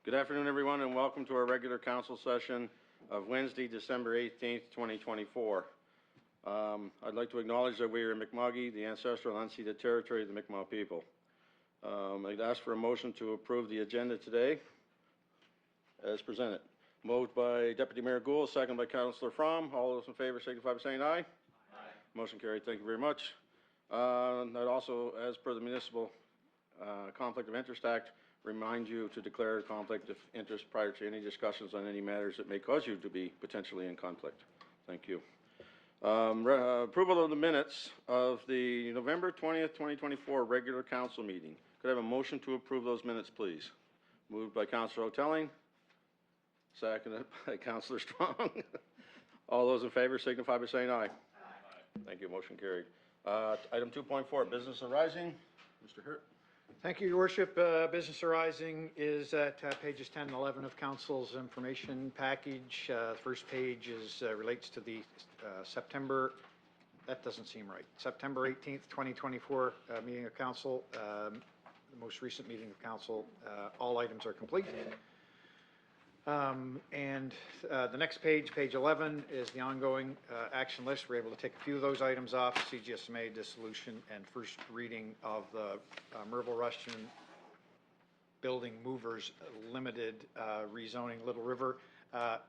Good afternoon, everyone, and welcome to our regular council session of Wednesday, December 18th, 2024. I'd like to acknowledge that we are in Mi'kma'ki, the ancestral unceded territory of the Mi'kmaq people. I'd ask for a motion to approve the agenda today as presented. Moved by Deputy Mayor Gould, second by Councillor Fromm. All those in favor signify by saying aye. Aye. Motion carried. Thank you very much. I'd also, as per the Municipal Conflict of Interest Act, remind you to declare a conflict of interest prior to any discussions on any matters that may cause you to be potentially in conflict. Thank you. Approval of the minutes of the November 20th, 2024 regular council meeting. Could I have a motion to approve those minutes, please? Moved by Councillor Hotelling, seconded by Councillor Strong. All those in favor signify by saying aye. Aye. Thank you. Motion carried. Item 2.4, business arising. Mr. Hurt. Thank you, Your Worship. Business arising is at pages 10 and 11 of Council's information package. The first page relates to the September 18th, 2024 meeting of Council, the most recent meeting of Council. All items are complete. The next page, page 11, is the ongoing action list. We're able to take a few of those items off: CGSMA dissolution and first reading of the Merville Rushton Building Movers Limited rezoning Little River.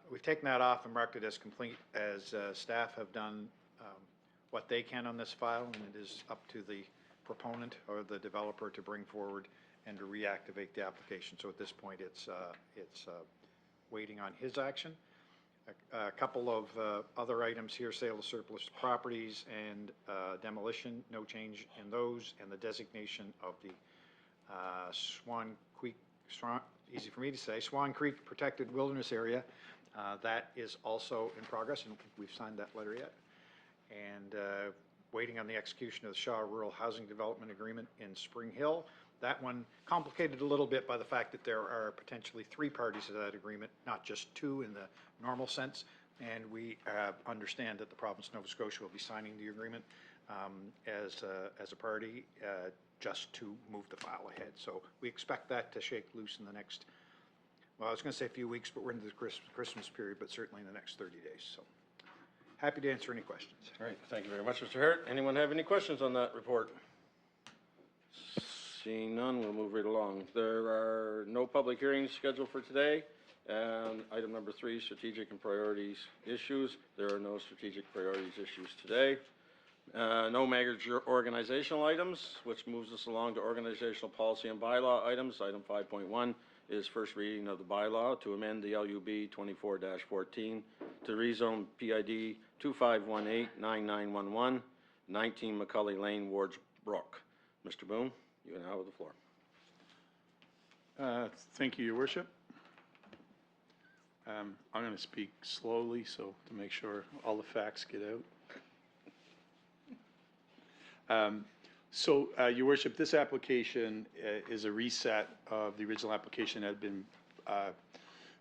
We've taken that off and marked it as complete, as staff have done what they can on this file, and it is up to the proponent or the developer to bring forward and to reactivate the application. So at this point, it's waiting on his action. A couple of other items here: sale of surplus properties and demolition. No change in those, and the designation of the Swan Creek Protected Wilderness Area. That is also in progress. I don't think we've signed that letter yet. And waiting on the execution of the Shaw Rural Housing Development Agreement in Spring Hill. That one complicated a little bit by the fact that there are potentially 3 parties to that agreement, not just 2 in the normal sense. And we understand that the province of Nova Scotia will be signing the agreement as a party just to move the file ahead. So we expect that to shake loose in the next, well, I was going to say a few weeks, but we're into the Christmas period, but certainly in the next 30 days. So happy to answer any questions. All right. Thank you very much, Mr. Hurt. Anyone have any questions on that report? Seeing none, we'll move right along. There are no public hearings scheduled for today. And item number 3, strategic and priorities issues. There are no strategic priorities issues today. No major organizational items, which moves us along to organizational policy and bylaw items. Item 5.1 is first reading of the bylaw to amend the LUB 24-14 to rezone PID 2518-9911, 19 McCully Lane, Wards Brook. Mr. Boone, you now have the floor. Thank you, Your Worship. I'm going to speak slowly so to make sure all the facts get out. Your Worship, this application is a reset of the original application that had been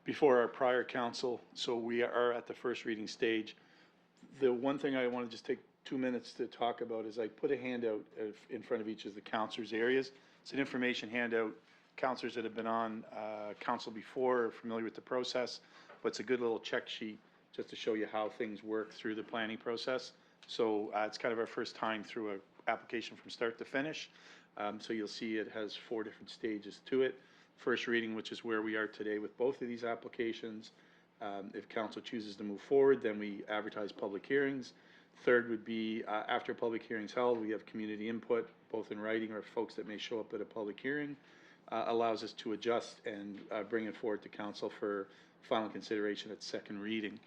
before our prior council. So we are at the first reading stage. The one thing I want to just take 2 minutes to talk about is I put a handout in front of each of the councillors' areas. It's an information handout. Councillors that have been on council before are familiar with the process, but it's a good little check sheet just to show you how things work through the planning process. So it's kind of our first time through an application from start to finish. So you'll see it has 4 different stages to it. First reading, which is where we are today with both of these applications. If council chooses to move forward, then we advertise public hearings. Third would be after public hearings held, we have community input, both in writing or folks that may show up at a public hearing. Allows us to adjust and bring it forward to council for final consideration at second reading.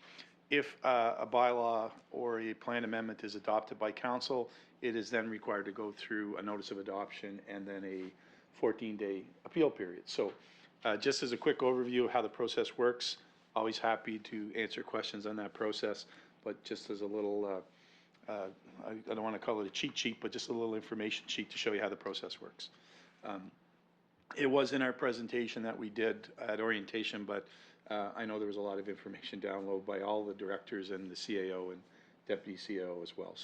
If a bylaw or a plan amendment is adopted by council, it is then required to go through a notice of adoption and then a 14-day appeal period. So just as a quick overview of how the process works, always happy to answer questions on that process, but just as a little, I don't want to call it a cheat sheet, but just a little information sheet to show you how the process works. It was in our presentation that we did at orientation, but I know there was a lot of information downloaded by all the directors and the CAO and deputy CAO as well.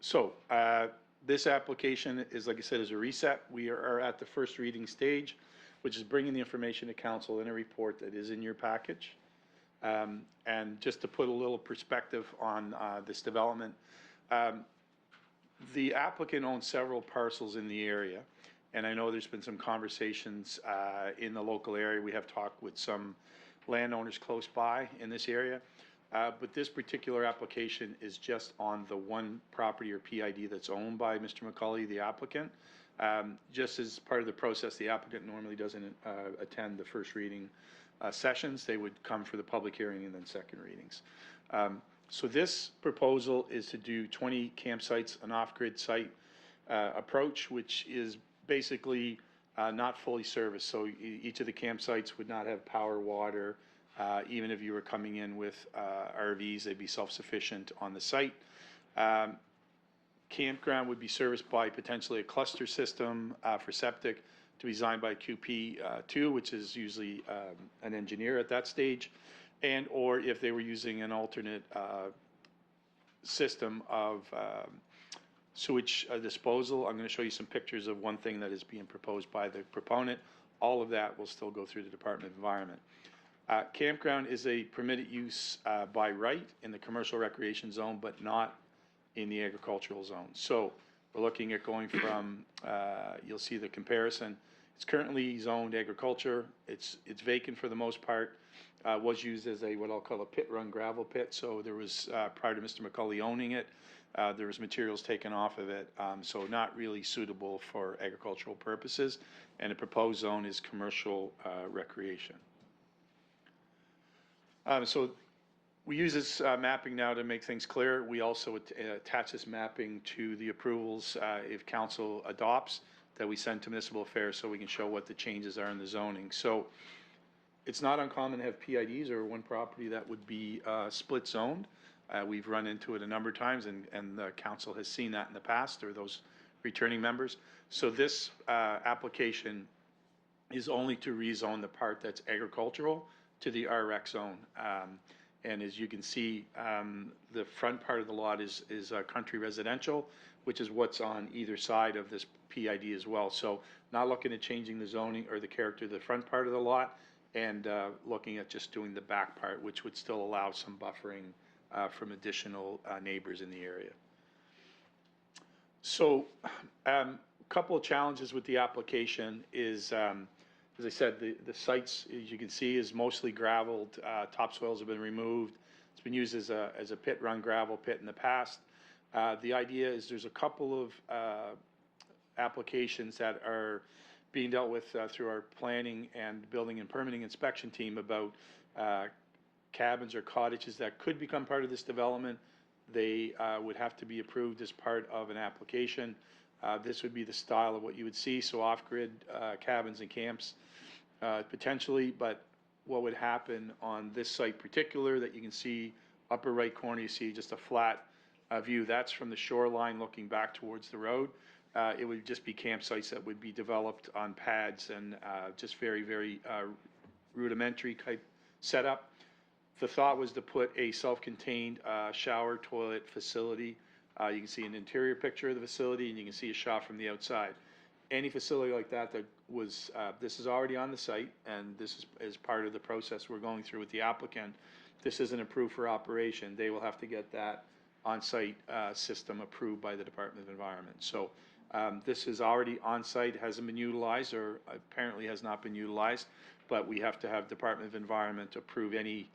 So, this application is, like I said, is a reset. We are at the first reading stage. which is bringing the information to council in a report that is in your package. And just to put a little perspective on this development, the applicant owns several parcels in the area, and I know there's been some conversations in the local area. We have talked with some landowners close by in this area, but this particular application is just on the one property or PID that's owned by Mr. McCauley, the applicant. Just as part of the process, the applicant normally doesn't attend the first reading sessions. They would come for the public hearing and then second readings. So this proposal is to do 20 campsites, an off-grid site approach, which is basically not fully serviced. So each of the campsites would not have power, water. Even if you were coming in with RVs, they'd be self-sufficient on the site. Campground would be serviced by potentially a cluster system for septic to be designed by QP2, which is usually an engineer at that stage, and or if they were using an alternate system of sewage disposal. I'm going to show you some pictures of one thing that is being proposed by the proponent. All of that will still go through the Department of Environment. Campground is a permitted use by right in the commercial recreation zone, but not in the agricultural zone. So we're looking at going from, you'll see the comparison. It's currently zoned agriculture. It's vacant for the most part. Was used as a what I'll call a pit run gravel pit. So there was, prior to Mr. McCauley owning it, there was materials taken off of it. So not really suitable for agricultural purposes. And the proposed zone is commercial recreation. So we use this mapping now to make things clear. We also attach this mapping to the approvals if council adopts that we send to municipal affairs so we can show what the changes are in the zoning. So it's not uncommon to have PIDs or one property that would be split zoned. We've run into it a number of times, and the council has seen that in the past, or those returning members. So this application is only to rezone the part that's agricultural to the RREC zone. And as you can see, the front part of the lot is country residential, which is what's on either side of this PID as well. So not looking at changing the zoning or the character of the front part of the lot, and looking at just doing the back part, which would still allow some buffering from additional neighbors in the area. So a couple of challenges with the application is, as I said, the sites, as you can see, is mostly graveled. Topsoils have been removed. It's been used as a pit run gravel pit in the past. The idea is there's a couple of applications that are being dealt with through our planning and building and permitting inspection team about cabins or cottages that could become part of this development. They would have to be approved as part of an application. This would be the style of what you would see, so off-grid cabins and camps potentially, but what would happen on this site particular that you can see, upper right corner, you see just a flat view. That's from the shoreline looking back towards the road. It would just be campsites that would be developed on pads and just very, very rudimentary type setup. The thought was to put a self-contained shower, toilet facility. You can see an interior picture of the facility, and you can see a shot from the outside. Any facility like that that was, this is already on the site, and this is part of the process we're going through with the applicant. This isn't approved for operation. They will have to get that on-site system approved by the Department of Environment. So this is already on-site, hasn't been utilized, or apparently has not been utilized, but we have to have Department of Environment approve any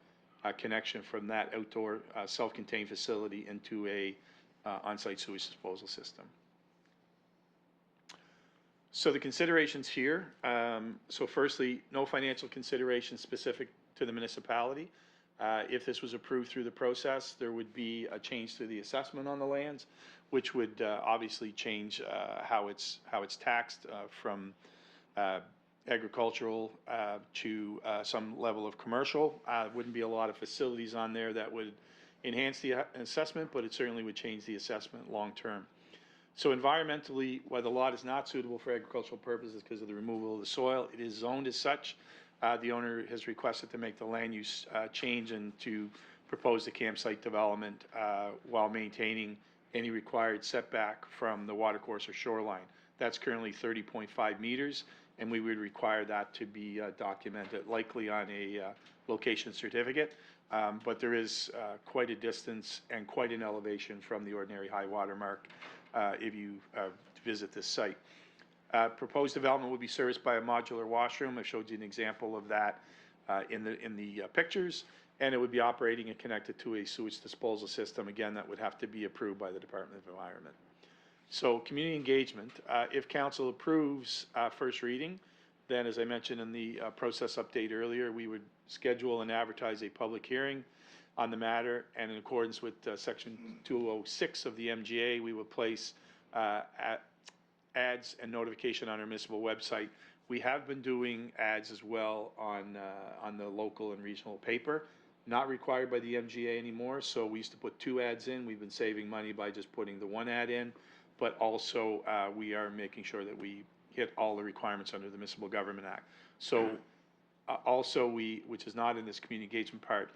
connection from that outdoor self-contained facility into a on-site sewage disposal system. So the considerations here, so firstly, no financial consideration specific to the municipality. If this was approved through the process, there would be a change to the assessment on the lands, which would obviously change how it's taxed from agricultural to some level of commercial. Wouldn't be a lot of facilities on there that would enhance the assessment, but it certainly would change the assessment long term. So environmentally, while the lot is not suitable for agricultural purposes because of the removal of the soil, it is zoned as such. The owner has requested to make the land use change and to propose the campsite development while maintaining any required setback from the watercourse or shoreline. That's currently 30.5 meters. and we would require that to be documented, likely on a location certificate. But there is quite a distance and quite an elevation from the ordinary high water mark if you visit this site. Proposed development will be serviced by a modular washroom. I showed you an example of that in the pictures, and it would be operating and connected to a sewage disposal system. Again, that would have to be approved by the Department of Environment. So community engagement, if council approves first reading, then as I mentioned in the process update earlier, we would schedule and advertise a public hearing on the matter, and in accordance with section 206 of the MGA, we would place ads and notification on our municipal website. We have been doing ads as well on the local and regional paper, not required by the MGA anymore. So we used to put 2 ads in. We've been saving money by just putting the 1 ad in, but also we are making sure that we hit all the requirements under the Municipal Government Act. So also which is not in this community engagement part,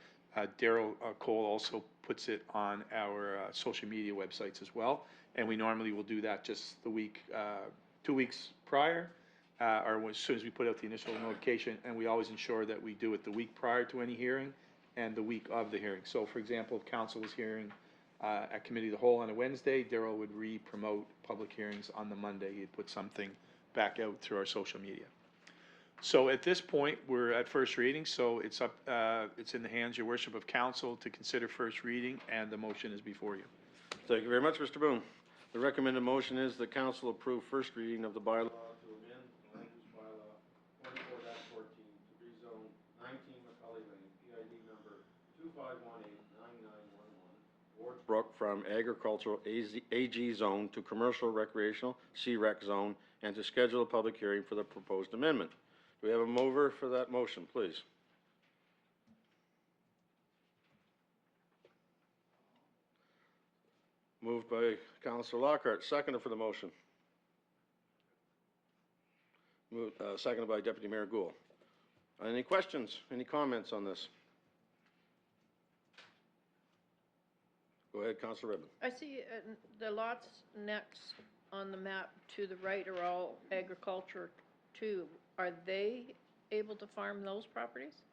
Daryl Cole also puts it on our social media websites as well. And we normally will do that just the week, 2 weeks prior, or as soon as we put out the initial notification, and we always ensure that we do it the week prior to any hearing and the week of the hearing. So for example, if council was hearing at committee of the whole on a Wednesday, Daryl would re-promote public hearings on the Monday. He'd put something back out through our social media. So at this point, we're at first reading, so it's in the hands, your worship, of council to consider first reading, and the motion is before you. Thank you very much, Mr. Boone. The recommended motion is the council approve first reading of the bylaw to amend the land use bylaw 24-14 to rezone 19 McCully Lane, PID number 25189911, Ward Brook, from agricultural AG zone to commercial recreational CREC zone, and to schedule a public hearing for the proposed amendment. Do we have a mover for that motion, please? Moved by Councilor Lockhart, seconded for the motion. Seconded by Deputy Mayor Gould. Any questions, any comments on this? Go ahead, Councilor Redmond. I see the lots next on the map to the right are all agriculture too. Are they able to farm those properties?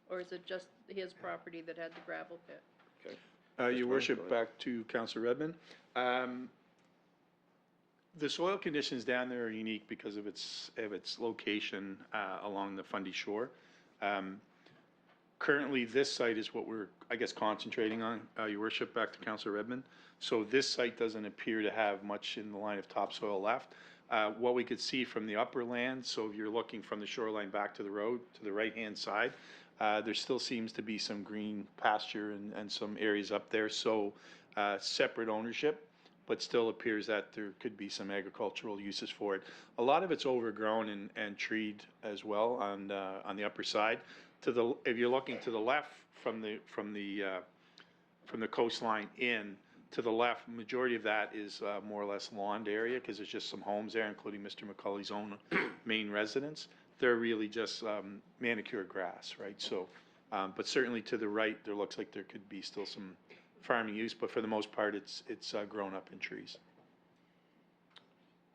Or is it just his property that had the gravel pit? Okay. Your worship, back to Councilor Redmond. The soil conditions down there are unique because of its location along the Fundy shore. Currently, this site is what we're, I guess, concentrating on, your worship, back to Councilor Redmond. So this site doesn't appear to have much in the line of topsoil left. What we could see from the upper land, so if you're looking from the shoreline back to the road, to the right-hand side, there still seems to be some green pasture and some areas up there. So separate ownership, but still appears that there could be some agricultural uses for it. A lot of it's overgrown and treed as well on the upper side. If you're looking to the left from the coastline in, to the left, majority of that is more or less lawned area because there's just some homes there, including Mr. McCully's own main residence. They're really just manicured grass, right? So, but certainly to the right, there looks like there could be still some farming use, but for the most part, it's grown up in trees.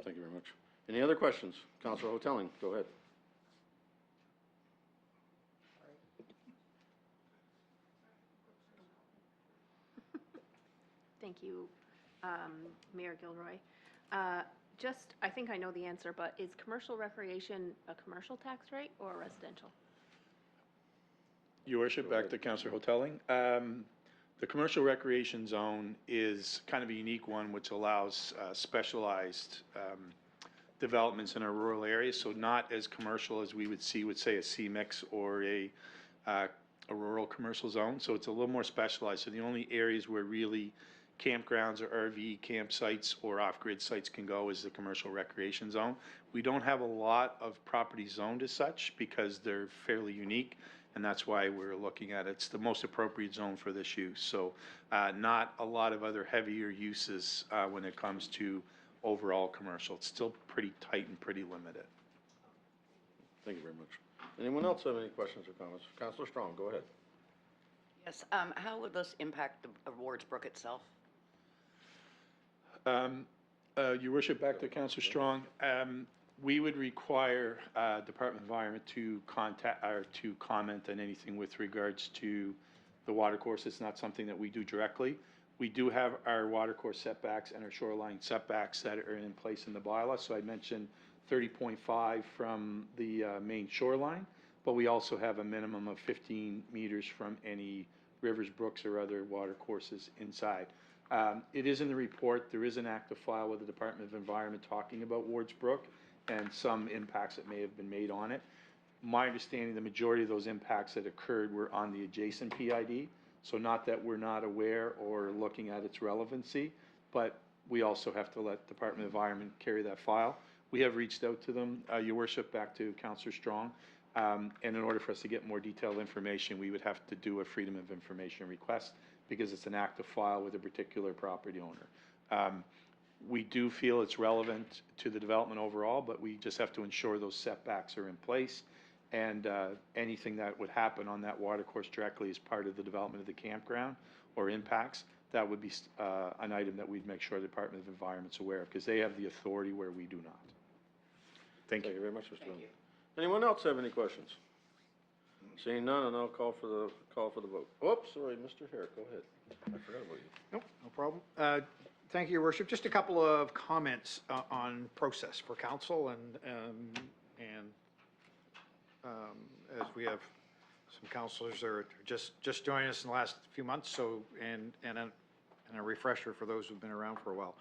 Thank you very much. Any other questions? Councilor Hotelling, go ahead. Thank you, Mayor Gilroy. I think I know the answer, but is commercial recreation a commercial tax rate or a residential? Your worship, back to Councilor Hotelling. The commercial recreation zone is kind of a unique one, which allows specialized developments in our rural areas. So not as commercial as we would see with, say, a C-mix or a rural commercial zone. So it's a little more specialized. So the only areas where really campgrounds or RV campsites or off-grid sites can go is the commercial recreation zone. We don't have a lot of property zoned as such because they're fairly unique, and that's why we're looking at it. It's the most appropriate zone for this use. So not a lot of other heavier uses when it comes to overall commercial. It's still pretty tight and pretty limited. Thank you very much. Anyone else have any questions or comments? Councilor Strong, go ahead. Yes, how would this impact the Wards Brook itself? Your worship, back to Councilor Strong. We would require Department of Environment to contact, or to comment on anything with regards to the watercourse. It's not something that we do directly. We do have our watercourse setbacks and our shoreline setbacks that are in place in the bylaw. So I mentioned 30.5 from the main shoreline, but we also have a minimum of 15 meters from any rivers, brooks, or other watercourses inside. It is in the report. There is an active file with the Department of Environment talking about Wards Brook and some impacts that may have been made on it. My understanding, the majority of those impacts that occurred were on the adjacent PID. So not that we're not aware or looking at its relevancy, but we also have to let Department of Environment carry that file. We have reached out to them, Your Worship, back to Councillor Strong. And in order for us to get more detailed information, we would have to do a Freedom of Information request because it's an active file with a particular property owner. We do feel it's relevant to the development overall, but we just have to ensure those setbacks are in place. And anything that would happen on that watercourse directly as part of the development of the campground or impacts, that would be an item that we'd make sure the Department of Environment's aware of, because they have the authority where we do not. Thank you. Thank you very much, Mr. Moon. Anyone else have any questions? Seeing none, and I'll call for the vote. Whoops, sorry, Mr. Herrick, go ahead. I forgot about you. Nope, no problem. Thank you, Your Worship. Just a couple of comments on process for council as we have some councilors that are just joining us in the last few months, so, and a refresher for those who've been around for a while.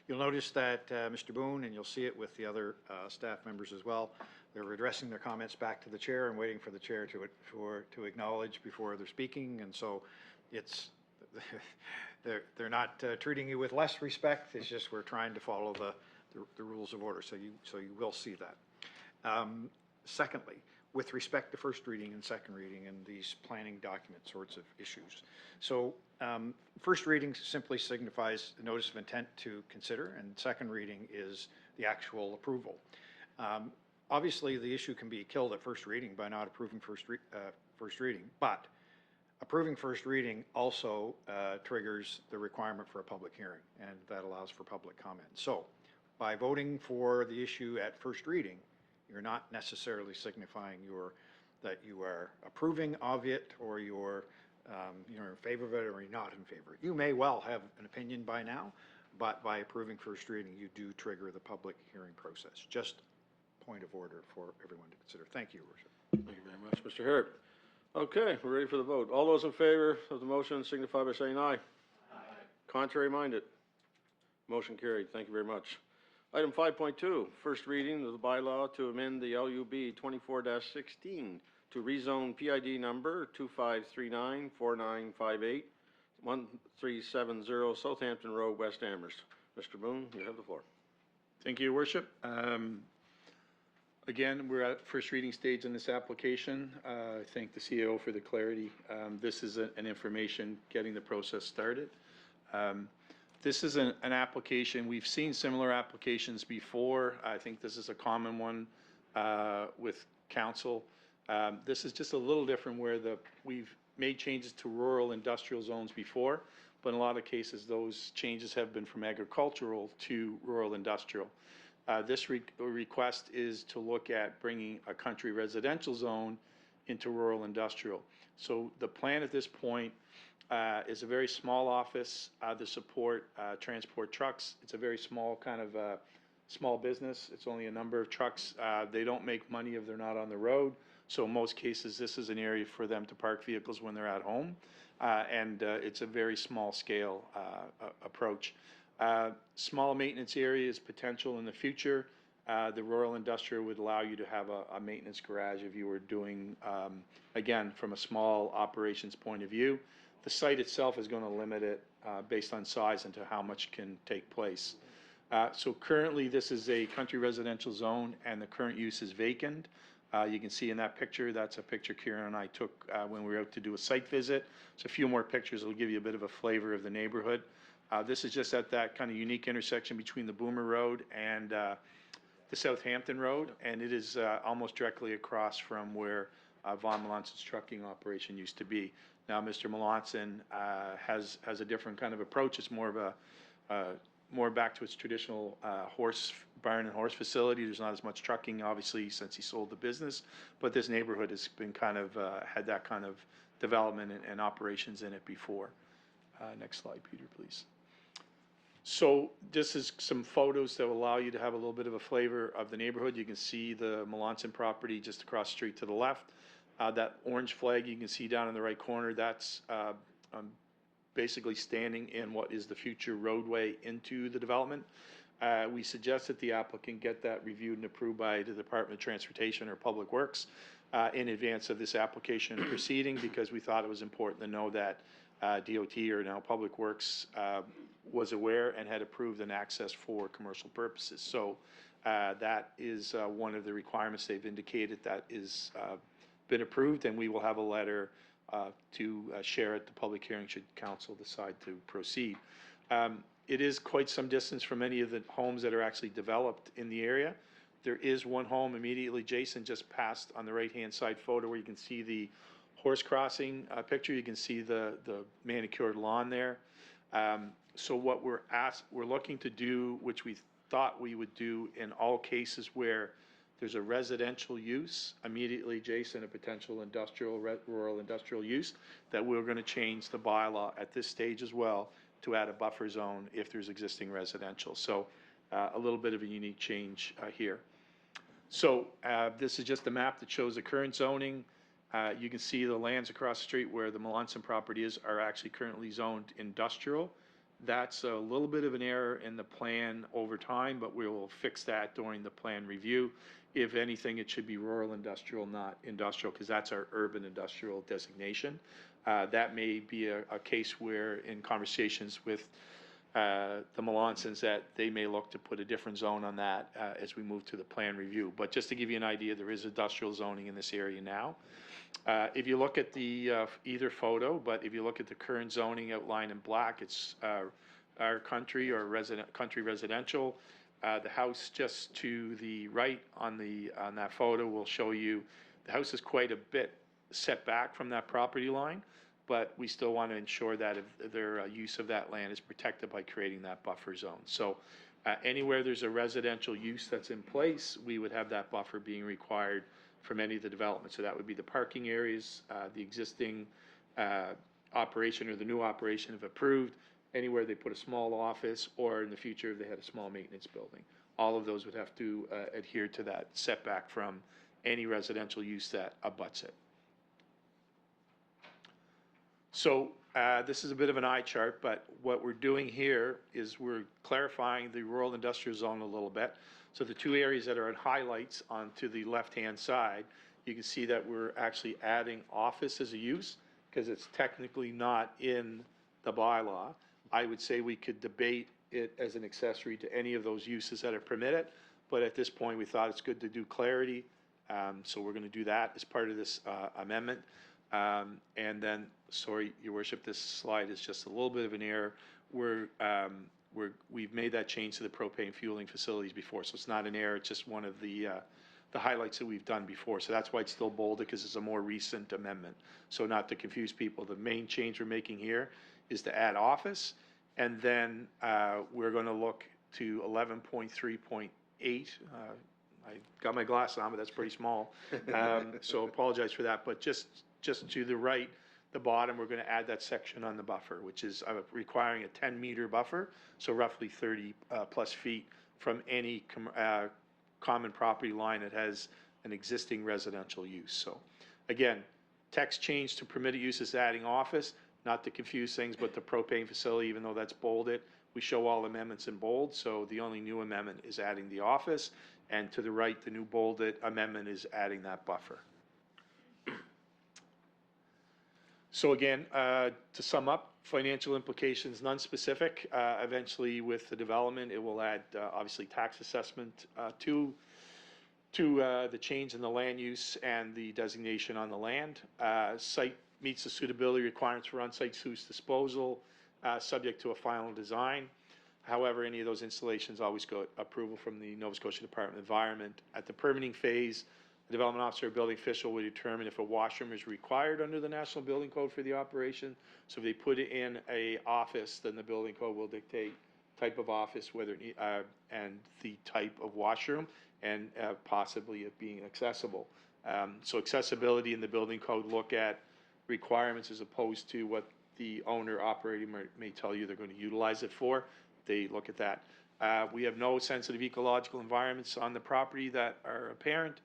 You'll notice that Mr. Boone, and you'll see it with the other staff members as well, they're addressing their comments back to the chair and waiting for the chair to acknowledge before they're speaking, and so it's, they're not treating you with less respect, it's just we're trying to follow the rules of order, so you will see that. Secondly, with respect to first reading and second reading and these planning document sorts of issues. So first reading simply signifies the notice of intent to consider, and second reading is the actual approval. Obviously, the issue can be killed at first reading by not approving first reading, but approving first reading also triggers the requirement for a public hearing, and that allows for public comment. So by voting for the issue at first reading, you're not necessarily signifying that you are approving of it, or you're in favor of it, or you're not in favor. You may well have an opinion by now, but by approving first reading, you do trigger the public hearing process. Just point of order for everyone to consider. Thank you, Your Worship. Thank you very much, Mr. Herrick. Okay, we're ready for the vote. All those in favor of the motion signify by saying aye. Aye. Contrary minded? Motion carried. Thank you very much. Item 5.2, first reading of the bylaw to amend the LUB 24-16 to rezone PID number 25394958 1370 Southampton Road, West Amherst. Mr. Boone, you have the floor. Thank you, Your Worship. Again, we're at first reading stage in this application. I thank the CEO for the clarity. This is an information getting the process started. This is an application. We've seen similar applications before. I think this is a common one with council. This is just a little different where we've made changes to rural industrial zones before, but in a lot of cases those changes have been from agricultural to rural industrial. This request is to look at bringing a country residential zone into rural industrial. So the plan at this point is a very small office to support transport trucks. It's a very small kind of small business. It's only a number of trucks. They don't make money if they're not on the road. So in most cases, this is an area for them to park vehicles when they're at home. And it's a very small scale approach. Small maintenance areas potential in the future. The rural industrial would allow you to have a maintenance garage if you were doing, again, from a small operations point of view. The site itself is going to limit it based on size into how much can take place. So currently this is a country residential zone and the current use is vacant. You can see in that picture, that's a picture Kieran and I took when we were out to do a site visit. So a few more pictures will give you a bit of a flavor of the neighborhood. This is just at that kind of unique intersection between the Boomer Road and the Southampton Road, and it is almost directly across from where Von Melancon's trucking operation used to be. Now, Mr. Melanson has a different kind of approach. It's more of more back to its traditional horse barn and horse facility. There's not as much trucking, obviously, since he sold the business, but this neighborhood has been kind of, had that kind of development and operations in it before. Next slide, Peter, please. So this is some photos that will allow you to have a little bit of a flavor of the neighborhood. You can see the Melanson property just across the street to the left. That orange flag you can see down in the right corner, that's basically standing in what is the future roadway into the development. We suggest that the applicant get that reviewed and approved by the Department of Transportation or Public Works in advance of this application proceeding, because we thought it was important to know that DOT, or now Public Works, was aware and had approved an access for commercial purposes. So that is one of the requirements they've indicated that is been approved, and we will have a letter to share at the public hearing should council decide to proceed. It is quite some distance from any of the homes that are actually developed in the area. There is one home immediately adjacent, just past on the right-hand side photo, where you can see the horse crossing picture. You can see the manicured lawn there. So what we're looking to do, which we thought we would do in all cases where there's a residential use immediately adjacent, a potential industrial, rural industrial use, that we're going to change the bylaw at this stage as well to add a buffer zone if there's existing residential. So a little bit of a unique change here. So this is just a map that shows the current zoning. You can see the lands across the street where the Melanson property is are actually currently zoned industrial. That's a little bit of an error in the plan over time, but we will fix that during the plan review. If anything, it should be rural industrial, not industrial, because that's our urban industrial designation. That may be a case where, in conversations with the Melansons, that they may look to put a different zone on that as we move to the plan review. But just to give you an idea, there is industrial zoning in this area now. If you look at the either photo, but if you look at the current zoning outlined in black, it's our country or country residential. The house just to the right on that photo will show you the house is quite a bit set back from that property line, but we still want to ensure that if their use of that land is protected by creating that buffer zone. So anywhere there's a residential use that's in place, we would have that buffer being required from any of the development. So that would be the parking areas, the existing operation or the new operation if approved, anywhere they put a small office, or in the future if they had a small maintenance building. All of those would have to adhere to that setback from any residential use that abuts it. So this is a bit of an eye chart, but what we're doing here is we're clarifying the rural industrial zone a little bit. So the two areas that are in highlights onto the left-hand side, you can see that we're actually adding office as a use, because it's technically not in the bylaw. I would say we could debate it as an accessory to any of those uses that are permitted, but at this point we thought it's good to do clarity, so we're going to do that as part of this amendment. And then, sorry, Your Worship, this slide is just a little bit of an error. We've made that change to the propane fueling facilities before, so it's not an error, it's just one of the highlights that we've done before. So that's why it's still bolded, because it's a more recent amendment. So not to confuse people, the main change we're making here is to add office, and then we're going to look to 11.3.8. I got my glasses on, but that's pretty small. So apologize for that, but just to the right, the bottom, we're going to add that section on the buffer, which is requiring a 10-meter buffer, so roughly 30 plus feet from any common property line that has an existing residential use. So again, text change to permitted use is adding office, not to confuse things, but the propane facility, even though that's bolded, we show all amendments in bold, so the only new amendment is adding the office, and to the right, the new bolded amendment is adding that buffer. So again, to sum up, financial implications, none specific. Eventually, with the development, it will add, obviously, tax assessment to the change in the land use and the designation on the land. Site meets the suitability requirements for on-site sewage disposal, subject to a final design. However, any of those installations always go approval from the Nova Scotia Department of Environment. At the permitting phase, the development officer or building official will determine if a washroom is required under the National Building Code for the operation. So if they put it in an office, then the building code will dictate type of office, and the type of washroom, and possibly it being accessible. So accessibility in the building code look at requirements as opposed to what the owner operator may tell you they're going to utilize it for. They look at that. We have no sensitive ecological environments on the property that are apparent,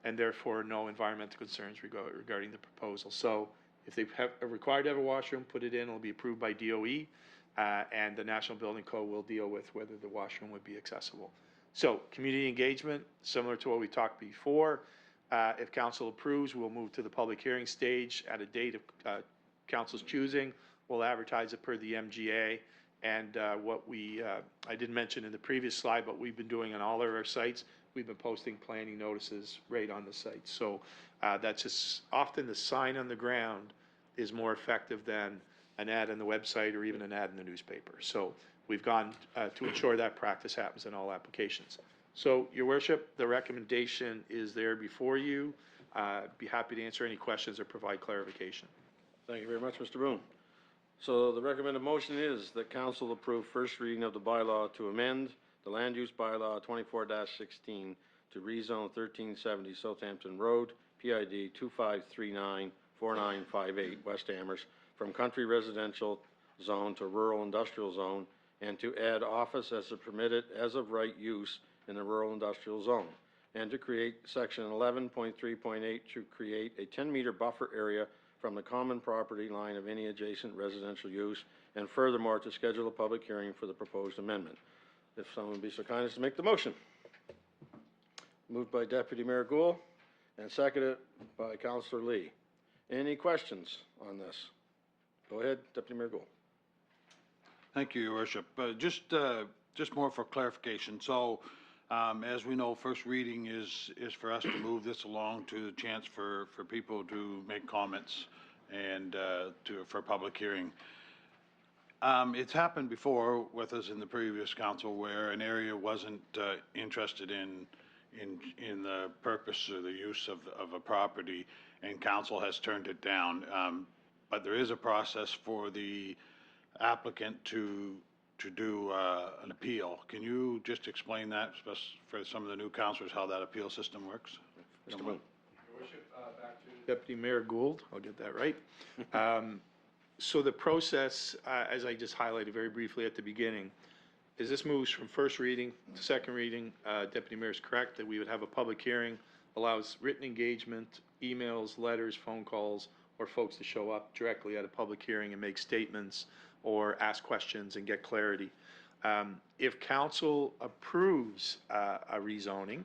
and therefore no environmental concerns regarding the proposal. So if they are required to have a washroom, put it in, it'll be approved by DOE, and the National Building Code will deal with whether the washroom would be accessible. So community engagement, similar to what we talked before. If council approves, we'll move to the public hearing stage at a date of council's choosing. We'll advertise it per the MGA. And I didn't mention in the previous slide, but we've been doing on all of our sites, we've been posting planning notices right on the site. So that's just often the sign on the ground is more effective than an ad on the website or even an ad in the newspaper. So we've gone to ensure that practice happens in all applications. So, Your Worship, the recommendation is there before you. Be happy to answer any questions or provide clarification. Thank you very much, Mr. Boone. So the recommended motion is that council approve first reading of the bylaw to amend the land use bylaw 24-16 to rezone 1370 Southampton Road, PID 25394958, West Amherst, from country residential zone to rural industrial zone, and to add office as a permitted as of right use in the rural industrial zone, and to create section 11.3.8 to create a 10-meter buffer area from the common property line of any adjacent residential use, and furthermore, to schedule a public hearing for the proposed amendment. If someone would be so kind as to make the motion. Moved by Deputy Mayor Gould and seconded by Councillor Lee. Any questions on this? Go ahead, Deputy Mayor Gould. Thank you, Your Worship. Just more for clarification. So, as we know, first reading is for us to move this along to the chance for people to make comments and for public hearing. It's happened before with us in the previous council where an area wasn't interested in the purpose or the use of a property, and council has turned it down. But there is a process for the applicant to do an appeal. Can you just explain that, especially for some of the new councilors, how that appeal system works? Mr. Boone. Your Worship, back to Deputy Mayor Gould. I'll get that right. So the process, as I just highlighted very briefly at the beginning, is this moves from first reading to second reading. Deputy Mayor is correct that we would have a public hearing, allows written engagement, emails, letters, phone calls, or folks to show up directly at a public hearing and make statements or ask questions and get clarity. If council approves a rezoning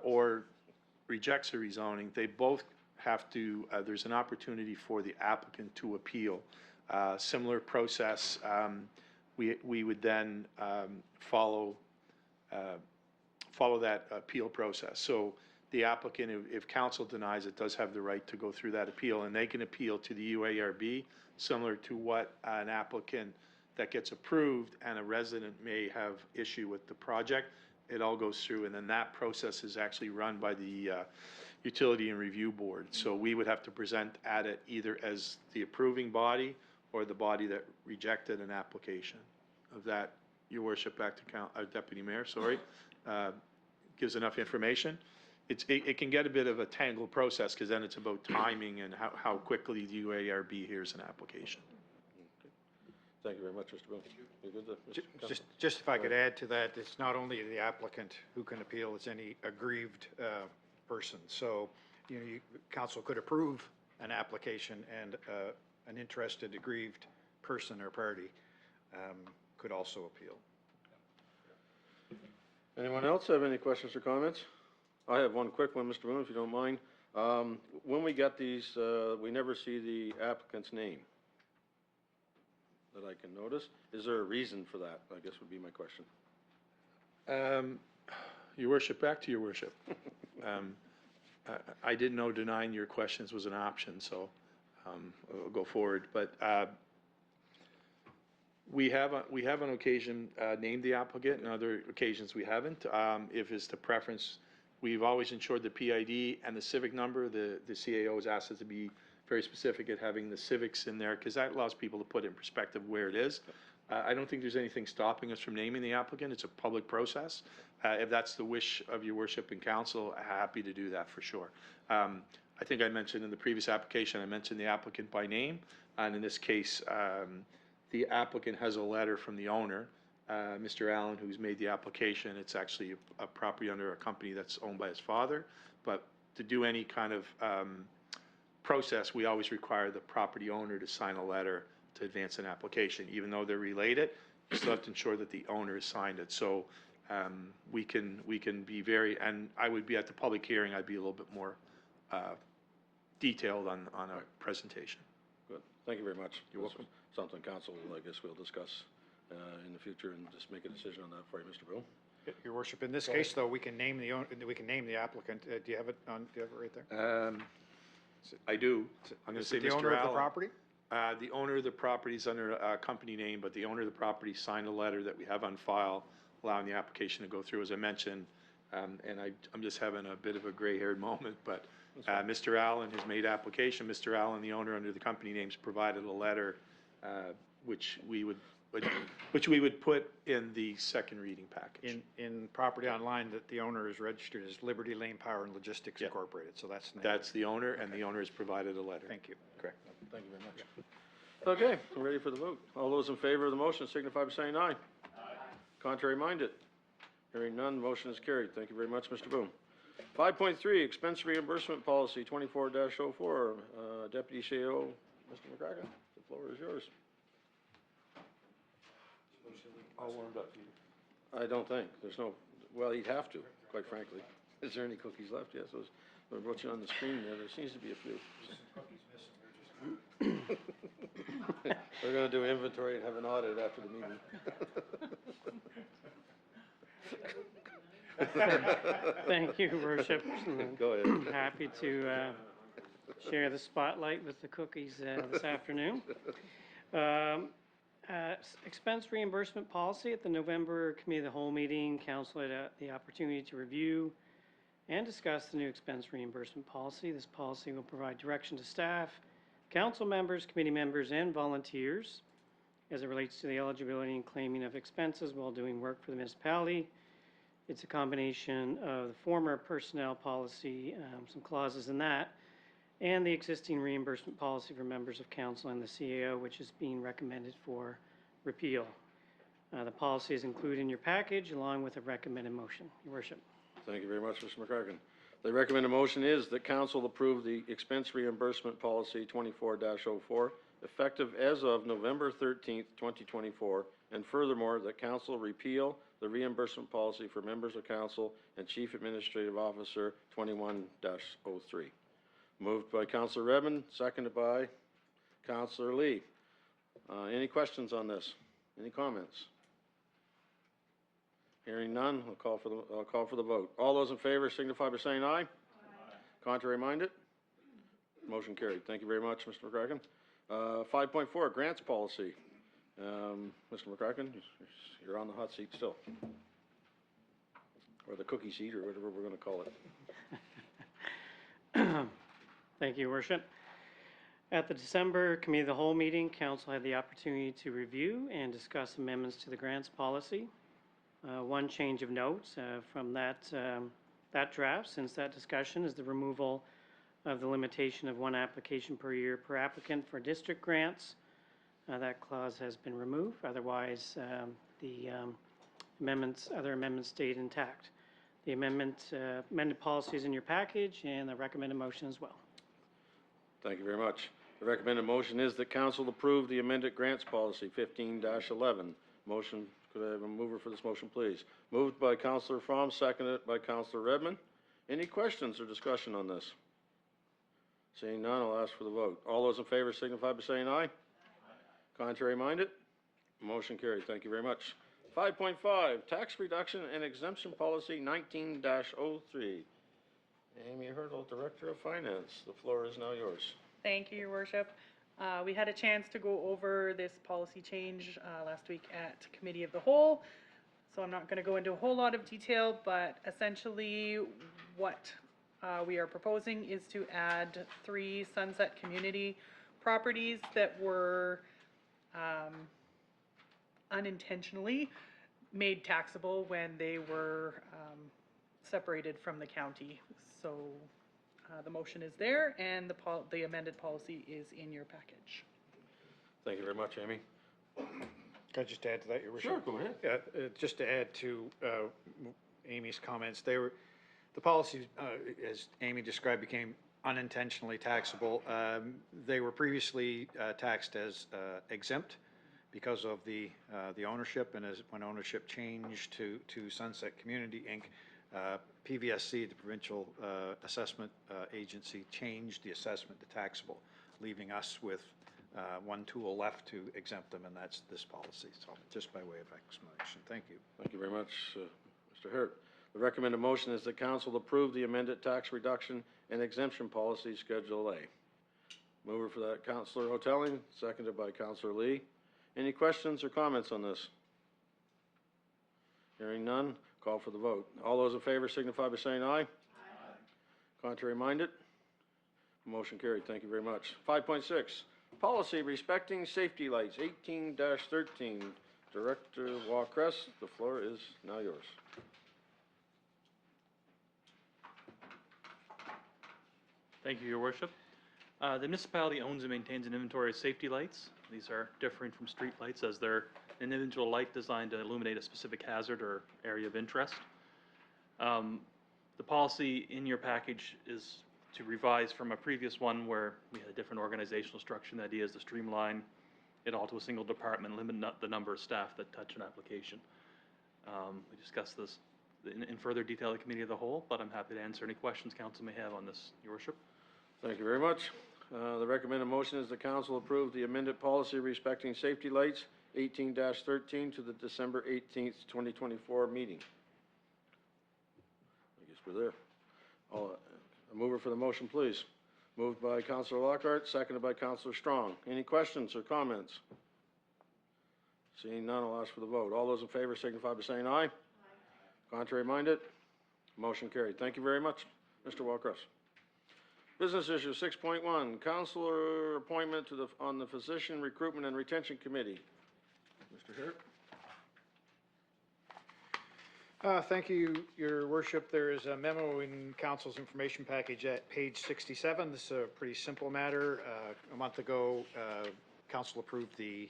or rejects a rezoning, they both have to, there's an opportunity for the applicant to appeal. Similar process, we would then follow that appeal process. So the applicant, if council denies it, does have the right to go through that appeal, and they can appeal to the UARB, similar to what an applicant that gets approved and a resident may have issue with the project. It all goes through, and then that process is actually run by the Utility and Review Board. So we would have to present at it either as the approving body or the body that rejected an application. Of that, Your Worship, back to Deputy Mayor, sorry, gives enough information. It can get a bit of a tangled process because then it's about timing and how quickly the UARB hears an application. Thank you very much, Mr. Boone. You good, Mr. Councilor? Just if I could add to that, it's not only the applicant who can appeal, it's any aggrieved person. So, council could approve an application, and an interested aggrieved person or party could also appeal. Anyone else have any questions or comments? I have one quick one, Mr. Boone, if you don't mind. When we get these, we never see the applicant's name that I can notice. Is there a reason for that, I guess would be my question. Your Worship, back to Your Worship. I didn't know denying your questions was an option, so I'll go forward. But we have on occasion named the applicant, and other occasions we haven't. If it's the preference, we've always ensured the PID and the civic number. The CAO has asked us to be very specific at having the civics in there because that allows people to put in perspective where it is. I don't think there's anything stopping us from naming the applicant. It's a public process. If that's the wish of your worship and council, happy to do that for sure. I think I mentioned in the previous application, I mentioned the applicant by name. And in this case, the applicant has a letter from the owner, Mr. Allen, who's made the application. It's actually a property under a company that's owned by his father. But to do any kind of process, we always require the property owner to sign a letter to advance an application. Even though they're related, you still have to ensure that the owner has signed it. So we can be very, and I would be at the public hearing, I'd be a little bit more detailed on a presentation. Good, thank you very much. You're welcome. Something council, I guess we'll discuss in the future and just make a decision on that for you, Mr. Boone. Your worship, in this case, though, we can name the applicant. Do you have it right there? I do. I'm going to Is say it the Mr. owner of the Allen. property? The owner of the property is under a company name, but the owner of the property signed a letter that we have on file allowing the application to go through, as I mentioned. And I'm just having a bit of a gray-haired moment, but Mr. Allen has made application. Mr. Allen, the owner under the company names, provided a letter which we would put in the second reading package. In property online, that the owner is registered as Liberty Lane Power and Logistics Yeah. Incorporated, so that's the name. That's the owner, and the owner has provided a letter. Thank you. Correct. Thank you very much. Okay, we're ready for the vote. All those in favor of the motion signify by saying aye. Aye. Contrary minded? Hearing none, motion is carried. Thank you very much, Mr. Boone. 5.3, expense reimbursement policy 24-04. Deputy CEO, Mr. McCracken, the floor is yours. All warmed up. I don't think. There's no, well, he'd have to, quite frankly. Is there any cookies left? Yes, I wrote you on the screen there. There seems to be a few. We're gonna do inventory and have an audit after the meeting. Thank you, Worship. Go ahead. Happy to share the spotlight with the cookies this afternoon. Expense reimbursement policy at the November Committee of the Whole meeting, Council had the opportunity to review and discuss the new expense reimbursement policy. This policy will provide direction to staff, council members, committee members, and volunteers as it relates to the eligibility and claiming of expenses while doing work for the municipality. It's a combination of the former personnel policy, some clauses in that, and the existing reimbursement policy for members of council and the CAO, which is being recommended for repeal. The policy is included in your package along with a recommended motion, Your Worship. Thank you very much, Mr. McCracken. The recommended motion is that council approve the expense reimbursement policy 24-04, effective as of November 13th, 2024, and furthermore, that council repeal the reimbursement policy for members of council and chief administrative officer 21-03. Moved by Councilor Redmond, seconded by Councilor Lee. Any questions on this? Any comments? Hearing none, I'll call for the vote. All those in favor signify by saying aye. Aye. Contrary minded? Motion carried. Thank you very much, Mr. McCracken. 5.4, grants policy. Mr. McCracken, you're on the hot seat still. Or the cookie seat, or whatever we're going to call it. Thank you, Your Worship. At the December Committee of the Whole meeting, Council had the opportunity to review and discuss amendments to the grants policy. One change of note from that draft since that discussion is the removal of the limitation of one application per year per applicant for district grants. That clause has been removed. Otherwise, the other amendments stayed intact. The amended policy is in your package and the recommended motion as well. Thank you very much. The recommended motion is that council approve the amended grants policy 15-11. Motion, could I have a mover for this motion, please? Moved by Councilor Fromm, seconded by Councilor Redmond. Any questions or discussion on this? Seeing none, I'll ask for the vote. All those in favor signify by saying aye. Aye. Contrary minded? Motion carried. Thank you very much. 5.5, tax reduction and exemption policy 19-03. Amy Hurdle, Director of Finance. The floor is now yours. Thank you, Your Worship. We had a chance to go over this policy change last week at Committee of the Whole, so I'm not going to go into a whole lot of detail, but essentially what we are proposing is to add 3 Sunset Community properties that were unintentionally made taxable when they were separated from the county. So the motion is there, and the amended policy is in your package. Thank you very much, Amy. Can I just add to that, Your Worship? Sure, go ahead. Yeah, just to add to Amy's comments, the policy, as Amy described, became unintentionally taxable. They were previously taxed as exempt because of the ownership, and when ownership changed to Sunset Community, Inc., PVSC, the Provincial Assessment Agency, changed the assessment to taxable, leaving us with one tool left to exempt them, and that's this policy. So just by way of explanation, thank you. Thank you very much, Mr. Hurt. The recommended motion is that council approve the amended tax reduction and exemption policy, Schedule A. Mover for that, Councillor Hoteling, seconded by Councillor Lee. Any questions or comments on this? Hearing none, call for the vote. All those in favor signify by saying aye. Aye. Contrary minded? Motion carried. Thank you very much. 5.6, policy respecting safety lights, 18-13. Director Walkress, the floor is now yours. Thank you, Your Worship. The municipality owns and maintains an inventory of safety lights. These are different from street lights as they're an individual light designed to illuminate a specific hazard or area of interest. The policy in your package is to revise from a previous one where we had a different organizational structure. The idea is to streamline it all to a single department, limit the number of staff that touch an application. We discussed this in further detail at the Committee of the Whole, but I'm happy to answer any questions council may have on this, Your Worship. Thank you very much. The recommended motion is the council approve the amended policy respecting safety lights, 18-13, to the December 18th, 2024 meeting. I guess we're there. A mover for the motion, please. Moved by Councillor Lockhart, seconded by Councillor Strong. Any questions or comments? Seeing none, I'll ask for the vote. All those in favor signify by saying aye. Aye. Contrary minded? Motion carried. Thank you very much, Mr. Walkress. Business issue 6.1, councillor appointment on the Physician Recruitment and Retention Committee. Mr. Hurt? Thank you, Your Worship. There is a memo in Council's information package at page 67. This is a pretty simple matter. A month ago, Council approved the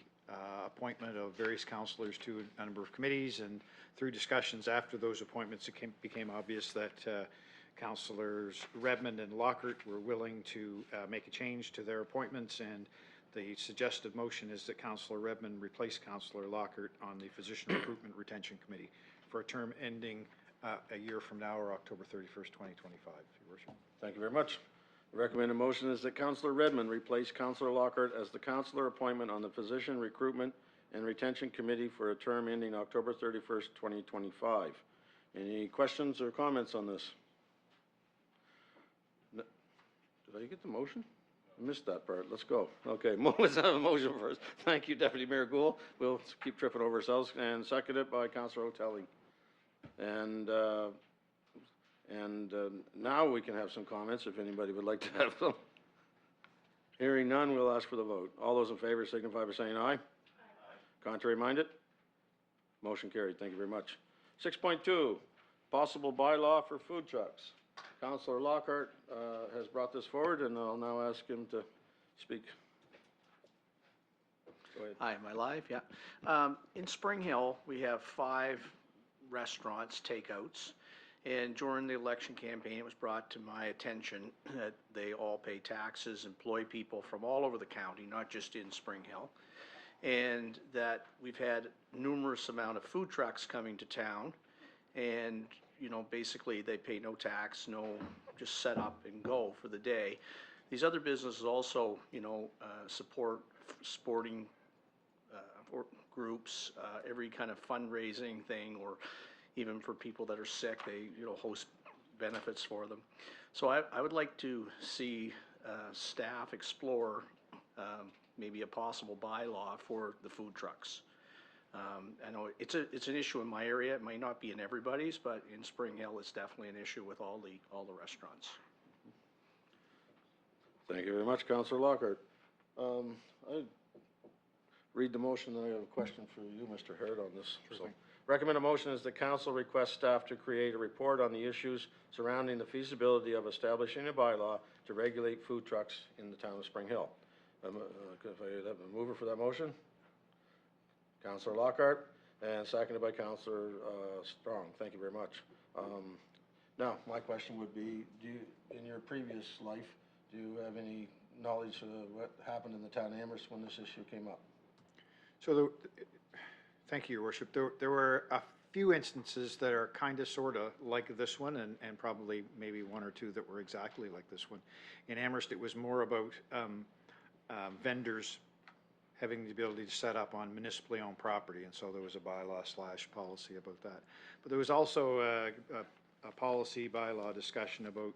appointment of various councillors to a number of committees, and through discussions after those appointments, it became obvious that Councillors Redmond and Lockhart were willing to make a change to their appointments, and the suggested motion is that Councillor Redmond replace Councillor Lockhart on the Physician Recruitment Retention Committee for a term ending a year from now, or October 31st, 2025, Your Worship. Thank you very much. The recommended motion is that Councillor Redmond replace Councillor Lockhart as the councillor appointment on the Physician Recruitment and Retention Committee for a term ending October 31st, 2025. Any questions or comments on this? Did I get the motion? I missed that part. Let's go. Okay, let's have a motion first. Thank you, Deputy Mayor Gould. We'll keep tripping over ourselves. And seconded by Councillor Hoteling. And now we can have some comments if anybody would like to have them. Hearing none, we'll ask for the vote. All those in favor signify by saying aye. Aye. Contrary minded? Motion carried. Thank you very much. 6.2, possible bylaw for food trucks. Councillor Lockhart has brought this forward, and I'll now ask him to speak. Go ahead. Hi, am I live? Yeah. In Spring Hill, we have 5 restaurants, takeouts, and during the election campaign, it was brought to my attention that they all pay taxes, employ people from all over the county, not just in Spring Hill, and that we've had numerous amount of food trucks coming to town, and you know, basically they pay no tax, just set up and go for the day. These other businesses also, you know, support sporting groups, every kind of fundraising thing, or even for people that are sick, they, you know, host benefits for them. So I would like to see staff explore maybe a possible bylaw for the food trucks. I know it's an issue in my area. It might not be in everybody's, but in Spring Hill, it's definitely an issue with all the restaurants. Thank you very much, Councillor Lockhart. read the motion, then I have a question for you, Mr. Hurd, on this. So, recommend a motion is the council requests staff to create a report on the issues surrounding the feasibility of establishing a bylaw to regulate food trucks in the town of Spring Hill. If I have a mover for that motion? Counselor Lockhart, and seconded by Counselor Strong. Thank you very much. Now, my question would be, in your previous life, do you have any knowledge of what happened in the town of Amherst when this issue came up? So, thank you, Your Worship. There were a few instances that are kind of, sort of like this one, and probably maybe one or two that were exactly like this one. In Amherst, it was more about vendors having the ability to set up on municipally owned property, and so there was a bylaw/policy about that. But there was also a policy bylaw discussion about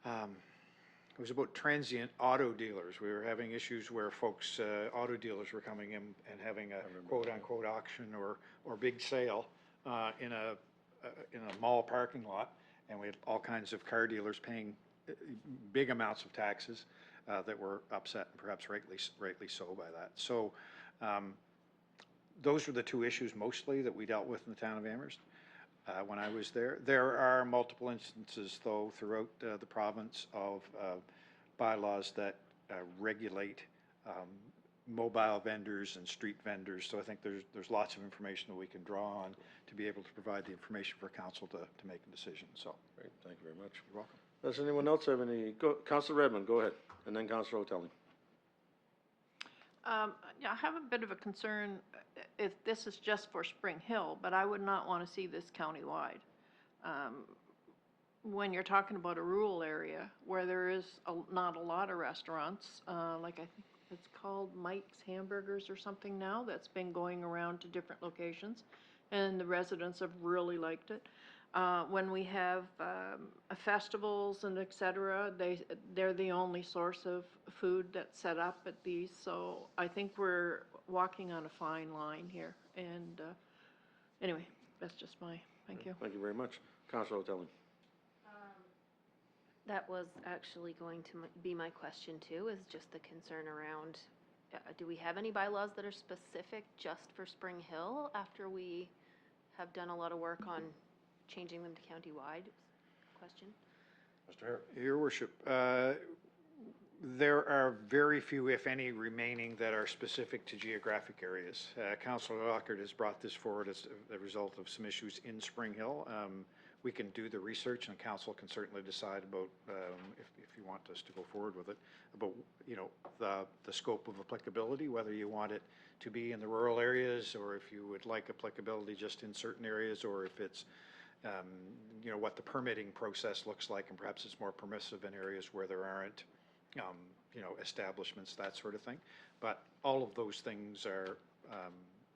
it was about transient auto dealers. We were having issues where folks, auto dealers were coming in and having a quote-unquote auction or big sale in a mall parking lot, and we had all kinds of car dealers paying big amounts of taxes that were upset, and perhaps rightly so by that. So those were the two issues mostly that we dealt with in the town of Amherst when I was there. There are multiple instances, though, throughout the province of bylaws that regulate mobile vendors and street vendors. So I think there's lots of information that we can draw on to be able to provide the information for council to make a decision. So, Great, thank you very much. you're welcome. Does anyone else have any? Counselor Redmond, go ahead, and then Counselor O'Telly. Yeah, I have a bit of a concern if this is just for Spring Hill, but I would not want to see this countywide. When you're talking about a rural area where there is not a lot of restaurants, like I think it's called Mike's Hamburgers or something now, that's been going around to different locations, and the residents have really liked it. When we have festivals and et cetera, they're the only source of food that's set up at these. So I think we're walking on a fine line here. And anyway, that's just thank you. Thank you very much. Counselor O'Telly. That was actually going to be my question too, is just the concern around, do we have any bylaws that are specific just for Spring Hill after we have done a lot of work on changing them to countywide? Question. Mr. Hare. Your Worship, there are very few, if any, remaining that are specific to geographic areas. Councillor Lockhart has brought this forward as a result of some issues in Spring Hill. We can do the research, and council can certainly decide about, if you want us to go forward with it, about, the scope of applicability, whether you want it to be in the rural areas, or if you would like applicability just in certain areas, or if it's, what the permitting process looks like, and perhaps it's more permissive in areas where there aren't, establishments, that sort of thing. But all of those things are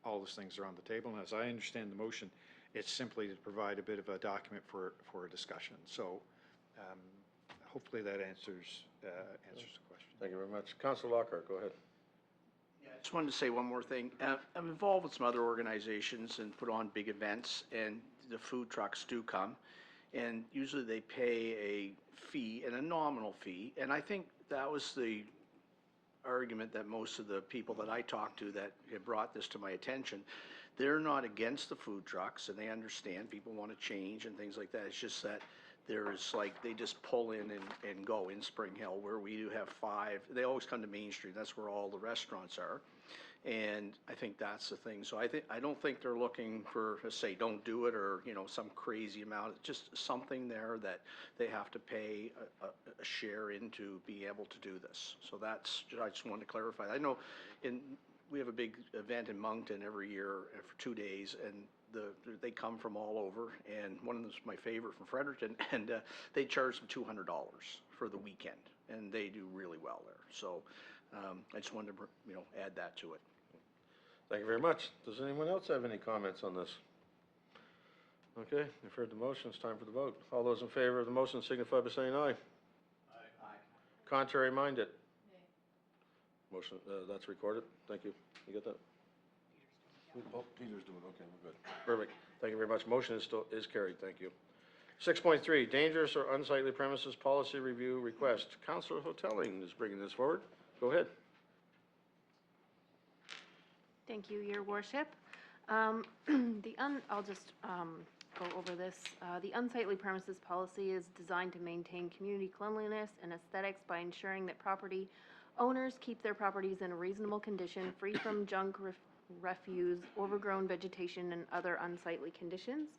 on the table, and as I understand the motion, it's simply to provide a bit of a document for a discussion. So hopefully that answers the question. Thank you very much. Counselor Lockhart, go ahead. Yeah, I just wanted to say one more thing. I'm involved with some other organizations and put on big events, and the food trucks do come, and usually they pay a fee, and a nominal fee, and I think that was the argument that most of the people that I talked to that have brought this to my attention, they're not against the food trucks, and they understand people want to change and things like that. It's just that there's they just pull in and go in Spring Hill, where we do have 5. They always come to Main Street. That's where all the restaurants are. And I think that's the thing. So I don't think they're looking for, say, don't do it, or, some crazy amount. It's just something there that they have to pay a share in to be able to do this. So I just wanted to clarify. I know we have a big event in Moncton every year for 2 days, and they come from all over, and one of them is my favorite from Fredericton, and they charge them $200 for the weekend, and they do really well there. So I just wanted to add that to it. Thank you very much. Does anyone else have any comments on this? Okay, you've heard the motion. It's time for the vote. All those in favor of the motion signify by saying aye. Aye. Contrary minded? Motion, that's recorded. Thank you. You get that? Oh, Peter's doing it. Okay, we're good. Perfect. Thank you very much. Motion is carried. Thank you. 6.3, dangerous or unsightly premises policy review request. Councilor Hotelling is bringing this forward. Go ahead. Thank you, Your Worship. I'll just go over this. The unsightly premises policy is designed to maintain community cleanliness and aesthetics by ensuring that property owners keep their properties in a reasonable condition, free from junk, refuse, overgrown vegetation, and other unsightly conditions.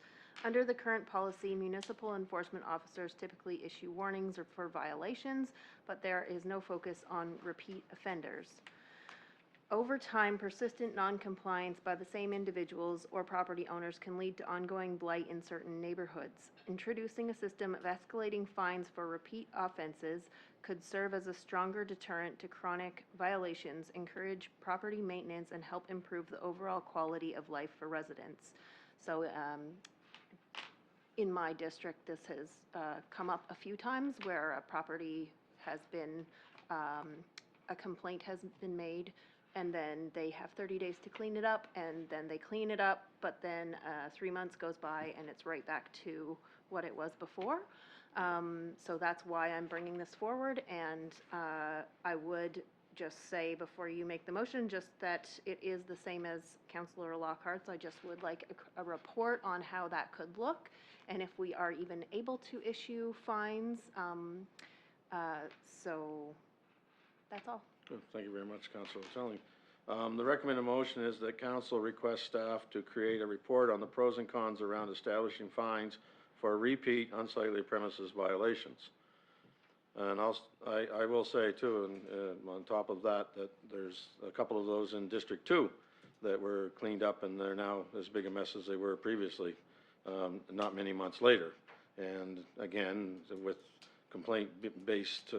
Under the current policy, municipal enforcement officers typically issue warnings or for violations, but there is no focus on repeat offenders. Over time, persistent noncompliance by the same individuals or property owners can lead to ongoing blight in certain neighborhoods. Introducing a system of escalating fines for repeat offenses could serve as a stronger deterrent to chronic violations, encourage property maintenance, and help improve the overall quality of life for residents. So, in my district, this has come up a few times where a property has been, a complaint has been made, and then they have 30 days to clean it up, and then they clean it up, but then 3 months goes by and it's right back to what it was before. So that's why I'm bringing this forward, and I would just say before you make the motion, just that it is the same as Councillor Lockhart's. I just would like a report on how that could look, and if we are even able to issue fines. So that's all. Good. Thank you very much, Councilor Telling. The recommended motion is that council request staff to create a report on the pros and cons around establishing fines for repeat unsightly premises violations. And I will say too, and on top of that, that there's a couple of those in District 2 that were cleaned up, and they're now as big a mess as they were previously, not many months later. And again, with complaint-based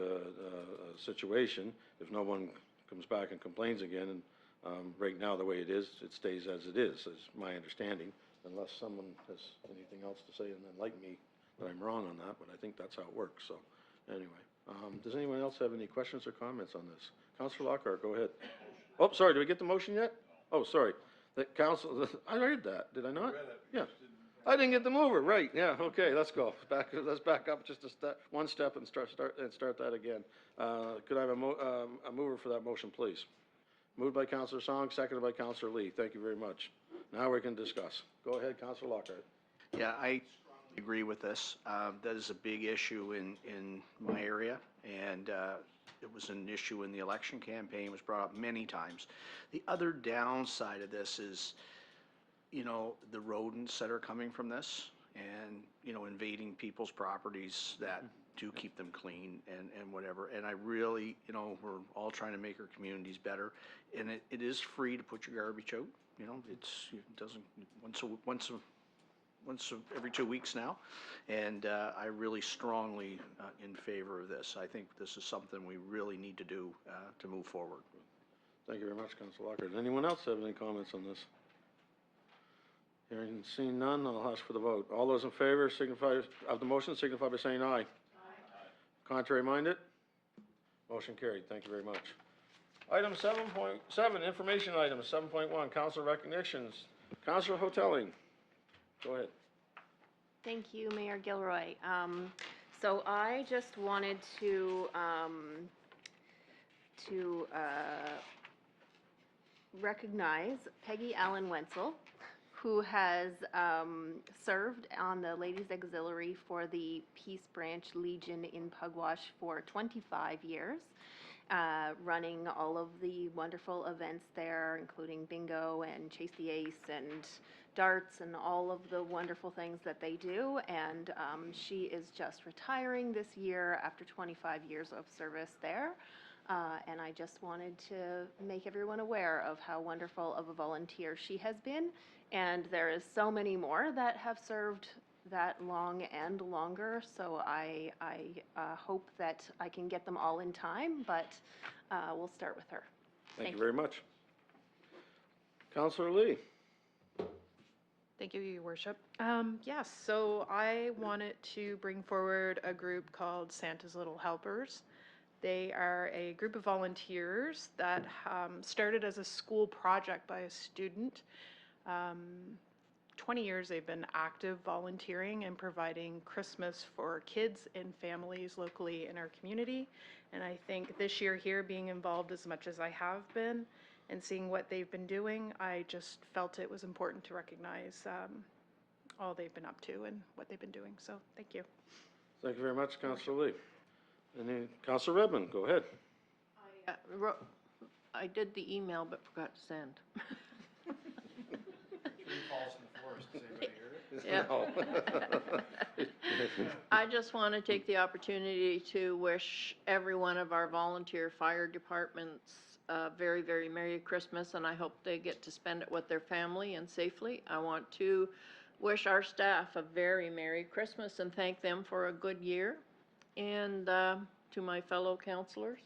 situation, if no one comes back and complains again, and right now the way it is, it stays as it is my understanding, unless someone has anything else to say and enlighten me that I'm wrong on that, but I think that's how it works. So anyway, does anyone else have any questions or comments on this? Councilor Lockhart, go ahead. Oh, sorry, did we get the motion yet? Oh, sorry. The council, I read that, did I not? Yeah. I didn't get the mover, right, yeah, okay, let's go. Let's back up just one step and start that again. Could I have a mover for that motion, please? Moved by Councilor Song, seconded by Councilor Lee. Thank you very much. Now we can discuss. Go ahead, Councilor Lockhart. Yeah, I strongly agree with this. That is a big issue in my area, and it was an issue in the election campaign. It was brought up many times. The other downside of this is, you know, the rodents that are coming from this and, you know, invading people's properties that do keep them clean and whatever. And I really, you know, we're all trying to make our communities better. And it is free to put your garbage out. You know, it doesn't, once every 2 weeks now. And I really strongly in favor of this. I think this is something we really need to do to move forward. Thank you very much, Councilor Lockhart. Does anyone else have any comments on this? Hearing and seeing none, I'll ask for the vote. All those in favor of the motion signify by saying aye. Aye. Contrary minded? Motion carried. Thank you very much. Item 7.7, information items. 7.1, council recognitions. Councilor Hotelling, go ahead. Thank you, Mayor Gilroy. So I just wanted to recognize Peggy Allen Wenzel, who has served on the Ladies Auxiliary for the Peace Branch Legion in Pugwash for 25 years, running all of the wonderful events there, including bingo and Chase the Ace and darts and all of the wonderful things that they do. And she is just retiring this year after 25 years of service there. And I just wanted to make everyone aware of how wonderful of a volunteer she has been. And there is so many more that have served that long and longer, so I hope that I can get them all in time, but we'll start with her. Thank you very much. Councilor Lee. Thank you, Your Worship. Yes, so I wanted to bring forward a group called Santa's Little Helpers. They are a group of volunteers that started as a school project by a student. 20 years they've been active volunteering and providing Christmas for kids and families locally in our community. And I think this year here, being involved as much as I have been, and seeing what they've been doing, I just felt it was important to recognize all they've been up to and what they've been doing. So thank you. Thank you very much, Councilor Lee. And then Councilor Redmond, go ahead. I did the email but forgot to send. Tree falls in the forest. Has anybody heard it? Yeah. No. I just want to take the opportunity to wish every one of our volunteer fire departments a very, very Merry Christmas, and I hope they get to spend it with their family and safely. I want to wish our staff a very Merry Christmas and thank them for a good year. And to my fellow counselors,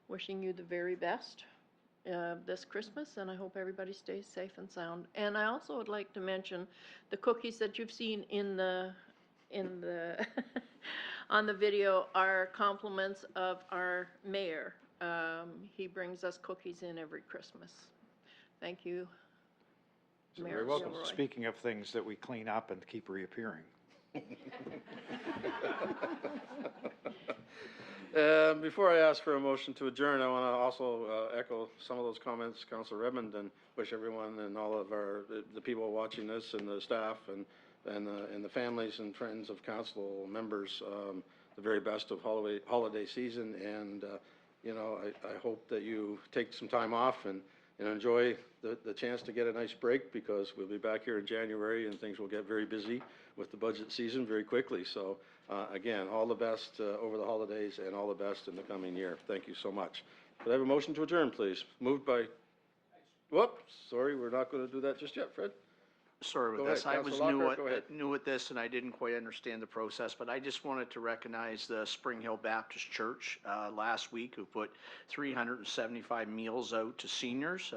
wishing you the very best this Christmas, and I hope everybody stays safe and sound. And I also would like to mention the cookies that you've seen in the on the video are compliments of our mayor. He brings us cookies in every Christmas. Thank you, You're Mayor very welcome. Gilroy. Speaking of things that we clean up and keep reappearing. Before I ask for a motion to adjourn, I want to also echo some of those comments, Councilor Redmond, and wish everyone and all of the people watching this and the staff and the families and friends of council members the very best of holiday season. And, you know, I hope that you take some time off and enjoy the chance to get a nice break, because we'll be back here in January and things will get very busy with the budget season very quickly. So, again, all the best over the holidays and all the best in the coming year. Thank you so much. Could I have a motion to adjourn, please? Moved by, whoops, sorry, we're not going to do that just yet, Fred. Sorry Go about this. ahead, I was Councilor Lockhart, go ahead. new at this, and I didn't quite understand the process, but I just wanted to recognize the Spring Hill Baptist Church last week, who put 375 meals out to seniors.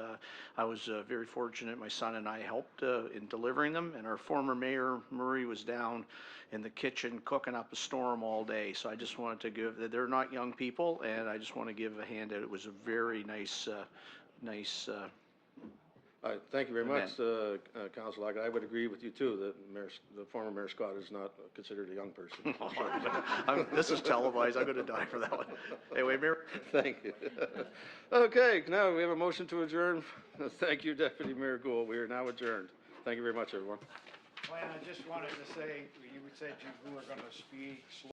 I was very fortunate. My son and I helped in delivering them, and our former mayor, Murray, was down in the kitchen cooking up a storm all day. So I just wanted to give, they're not young people, and I just want to give a hand out. It was a very nice, All right, thank you very much, Amen. Councilor Lockett. I would agree with you, too, that the former Mayor Scott is not considered a young person. this is televised. I'm going to die for that one. Anyway, Mayor. Thank you. Okay, now we have a motion to adjourn. Thank you, Deputy Mayor Gould. We are now adjourned. Thank you very much, everyone. Glenn, I just wanted to say, you said you were going to speak